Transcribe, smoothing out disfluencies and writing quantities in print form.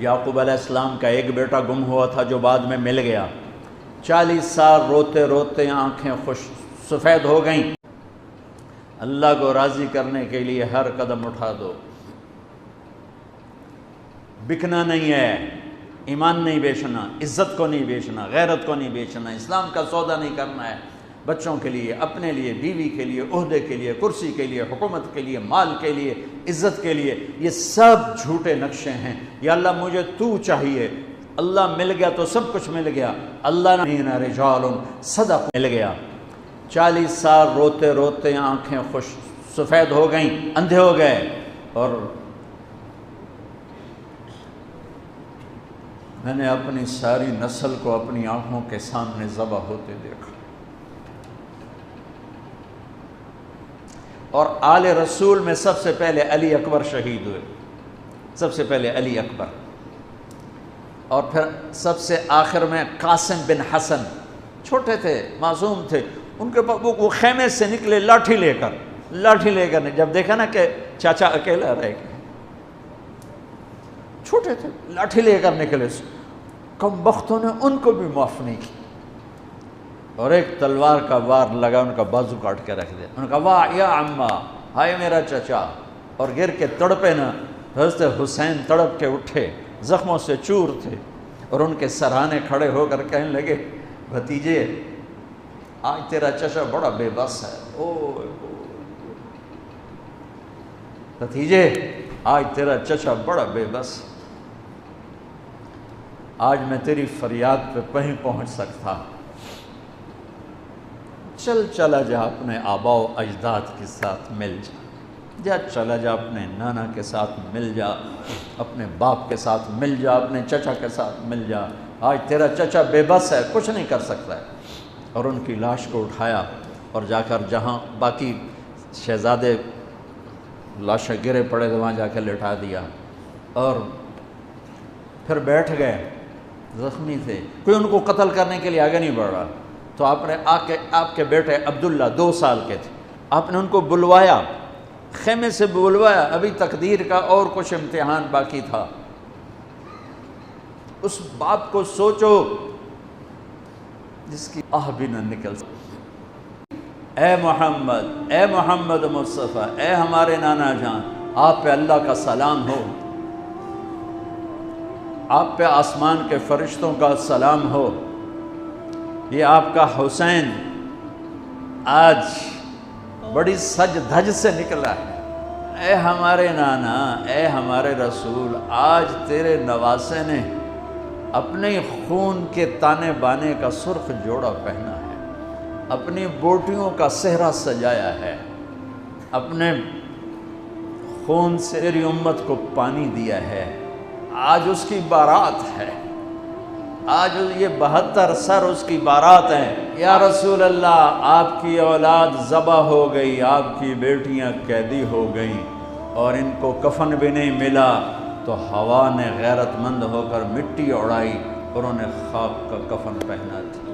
یعقوب علیہ السلام کا ایک بیٹا گم ہوا تھا جو بعد میں مل گیا. 40 سال روتے روتے آنکھیں سفید ہو گئیں. اللہ کو راضی کرنے کے لیے ہر قدم اٹھا دو. بکنا نہیں ہے، ایمان نہیں بیچنا، عزت کو نہیں بیچنا، غیرت کو نہیں بیچنا، اسلام کا سودا نہیں کرنا ہے. بچوں کے لیے، اپنے لیے، بیوی کے لیے، عہدے کے لیے، کرسی کے لیے، حکومت کے لیے، مال کے لیے، عزت کے لیے، یہ سب جھوٹے نقشے ہیں. یا اللہ مجھے تو چاہیے. اللہ مل گیا تو سب کچھ مل گیا. اللہ نے رجال صدق مل گیا. 40 سال روتے روتے آنکھیں سفید ہو گئیں، اندھے ہو گئے، اور میں نے اپنی ساری نسل کو اپنی آنکھوں کے سامنے ذبح ہوتے دیکھا. اور آل رسول میں سب سے پہلے علی اکبر شہید ہوئے. سب سے پہلے علی اکبر، اور پھر سب سے آخر میں قاسم بن حسن. چھوٹے تھے، معصوم تھے. ان کے پاس وہ خیمے سے نکلے لاٹھی لے کر جب دیکھا نا کہ چاچا اکیلا رہ گیا، چھوٹے تھے، لاٹھی لے کر نکلے. کم بختوں نے ان کو بھی معاف نہیں کی، اور ایک تلوار کا وار لگا، ان کا بازو کاٹ کے رکھ دیا. انہوں نے کہا واہ یا عمہ، ہائے میرا چچا، اور گر کے تڑپے نا. حضرت حسین تڑپ کے اٹھے، زخموں سے چور تھے، اور ان کے سرہانے کھڑے ہو کر کہنے لگے بھتیجے آج تیرا چچا بڑا بے بس ہے. بھتیجے آج تیرا چچا بڑا بے بس. آج میں تیری فریاد پہ کہیں پہنچ سکتا. چلا جا اپنے آبا و اجداد کے ساتھ مل جا. چلا جا اپنے نانا کے ساتھ مل جا، اپنے باپ کے ساتھ مل جا، اپنے چچا کے ساتھ مل جا. آج تیرا چچا بے بس ہے، کچھ نہیں کر سکتا ہے. اور ان کی لاش کو اٹھایا اور جا کر جہاں باقی شہزادے لاشیں گرے پڑے تھے وہاں جا کے لٹا دیا. اور پھر بیٹھ گئے. زخمی تھے، کوئی ان کو قتل کرنے کے لیے آگے نہیں بڑھ رہا. تو آپ نے آپ کے بیٹے عبداللہ 2 سال کے تھے، آپ نے ان کو بلوایا، خیمے سے بلوایا. ابھی تقدیر کا اور کچھ امتحان باقی تھا. اس باپ کو سوچو جس کی آہ بھی نہ نکل سکتی. اے محمد مصطفیٰ، اے ہمارے نانا جان، آپ پہ اللہ کا سلام ہو، آپ پہ آسمان کے فرشتوں کا سلام ہو. یہ آپ کا حسین آج بڑی سج دھج سے نکلا ہے. اے ہمارے نانا، اے ہمارے رسول، آج تیرے نواسے نے اپنے خون کے تانے بانے کا سرخ جوڑا پہنا ہے، اپنی بوٹیوں کا صحرا سجایا ہے، اپنے خون سے تیری امت کو پانی دیا ہے. آج اس کی بارات ہے، آج یہ 72 سر اس کی بارات ہیں. یا رسول اللہ، آپ کی اولاد ذبح ہو گئی، آپ کی بیٹیاں قیدی ہو گئیں، اور ان کو کفن بھی نہیں ملا. تو ہوا نے غیرت مند ہو کر مٹی اڑائی اور انہیں خاک کا کفن پہنا دیا.